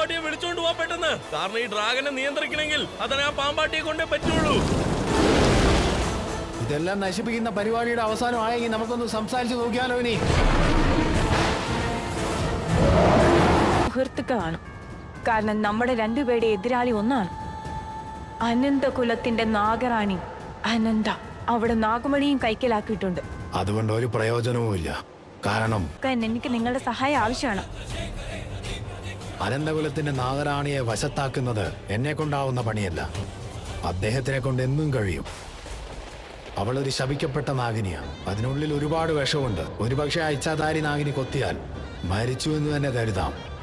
പാമ്പാട്ടിയെ വിളിച്ചോണ്ട് പോവാ പെട്ടെന്ന്. കാരണം ഈ ഡ്രാഗനെ നിയന്ത്രിക്കണമെങ്കിൽ അതിനെ ആ പാമ്പാട്ടിയെ കൊണ്ടേ പറ്റുള്ളൂ. ഇതെല്ലാം നശിപ്പിക്കുന്ന പരിപാടിയുടെ അവസാനമായെങ്കിൽ നമുക്കൊന്ന് സംസാരിച്ച് നോക്കിയാലോ ഇനി. സുഹൃത്തുക്കളാണ്. കാരണം നമ്മുടെ രണ്ടുപേരുടെ എതിരാളി ഒന്നാണ്. അനന്തകുലത്തിന്റെ നാഗറാണി അനന്ത അവിടെ നാഗമണിയും കൈക്കലാക്കിയിട്ടുണ്ട്. അതുകൊണ്ട് ഒരു പ്രയോജനവുമില്ല. കാരണം എനിക്ക് നിങ്ങളുടെ സഹായം ആവശ്യമാണ്. അനന്തകുലത്തിന്റെ നാഗറാണിയെ വശത്താക്കുന്നത് എന്നെ കൊണ്ടാവുന്ന പണിയല്ല. അദ്ദേഹത്തിനെ കൊണ്ട് എന്നും കഴിയും. അവളൊരു ശപിക്കപ്പെട്ട നാഗിനിയാണ്. അതിനുള്ളിൽ ഒരുപാട് വിഷമുണ്ട്. ഒരുപക്ഷെ ആ ഇച്ഛാധാരി നാഗിനി കൊത്തിയാൽ മരിച്ചു എന്ന് തന്നെ കരുതാം.